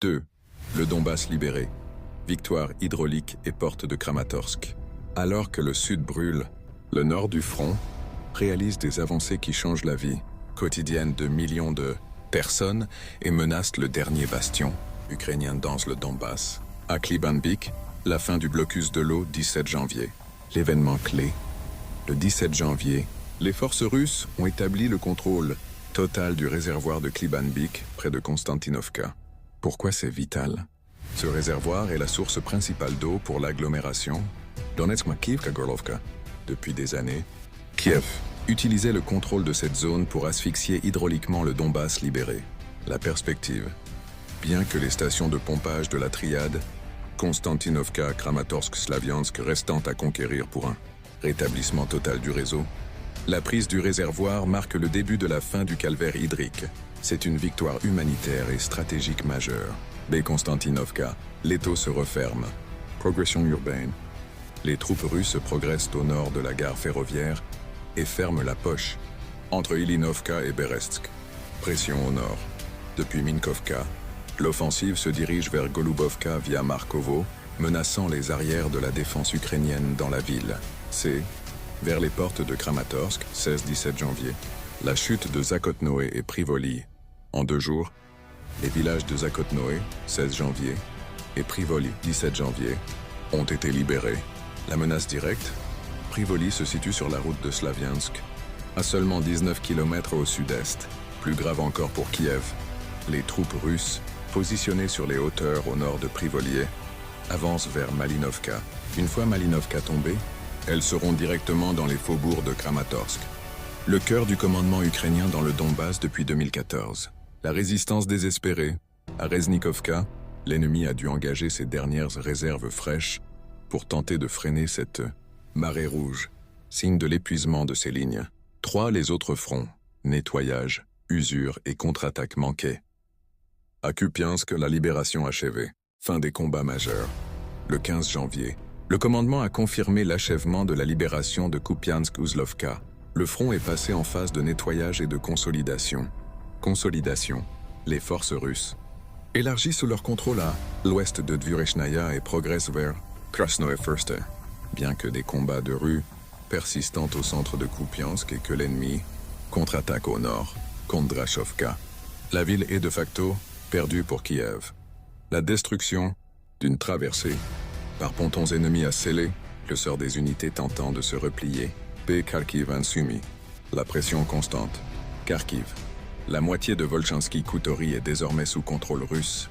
2. Le Donbass libéré. Victoire hydraulique et porte de Kramatorsk. Alors que le sud brûle, le nord du front réalise des avancées qui changent la vie quotidienne de millions de personnes et menacent le dernier bastion ukrainien dans le Donbass. À Klibanbik, la fin du blocus de l'eau 17 janvier. L'événement clé. Le 17 janvier, les forces russes ont établi le contrôle total du réservoir de Klibanbik près de Konstantinovka. Pourquoi c'est vital? Ce réservoir est la source principale d'eau pour l'agglomération Donetsk-Makivka-Gorlovka. Depuis des années, Kiev utilisait le contrôle de cette zone pour asphyxier hydrauliquement le Donbass libéré. La perspective. Bien que les stations de pompage de la triade Konstantinovka, Kramatorsk, Slaviansk restant à conquérir pour un rétablissement total du réseau, la prise du réservoir marque le début de la fin du calvaire hydrique. C'est une victoire humanitaire et stratégique majeure. Dès Konstantinovka, l'étau se referme. Progression urbaine. Les troupes russes progressent au nord de la gare ferroviaire et ferment la poche entre Ilinovka et Berestsk. Pression au nord. Depuis Minkovka, l'offensive se dirige vers Golubovka via Markovo, menaçant les arrières de la défense ukrainienne dans la ville. C'est vers les portes de Kramatorsk, 16-17 janvier. La chute de Zakotnoe et Privoli. En 2 jours, les villages de Zakotnoe, 16 janvier, et Privoli, 17 janvier, ont été libérés. La menace directe, Privoli se situe sur la route de Slaviansk, à seulement 19 km au sud-est. Plus grave encore pour Kiev, les troupes russes, positionnées sur les hauteurs au nord de Privolié, avancent vers Malinovka. Une fois Malinovka tombée, elles seront directement dans les faubourgs de Kramatorsk, le cœur du commandement ukrainien dans le Donbass depuis 2014. La résistance désespérée. À Reznikovka, l'ennemi a dû engager ses dernières réserves fraîches pour tenter de freiner cette marée rouge, signe de l'épuisement de ses lignes. 3. Les autres fronts. Nettoyage, usure et contre-attaque manquaient. À Kupiansk, la libération achevée. Fin des combats majeurs. Le 15 janvier, le commandement a confirmé l'achèvement de la libération de Kupiansk-Uzlovka. Le front est passé en phase de nettoyage et de consolidation. Consolidation. Les forces russes élargissent leur contrôle à l'ouest de Dvurechnaya et progressent vers Krasnoye-Fürste. Bien que des combats de rue persistent au centre de Kupiansk et que l'ennemi contre-attaque au nord, Kondrachovka. La ville est de facto perdue pour Kiev. La destruction d'une traversée par pontons ennemis a scellé le sort des unités tentant de se replier. P. Kharkiv-Sumy. La pression constante. Kharkiv. La moitié de Volchansky-Koutory est désormais sous contrôle russe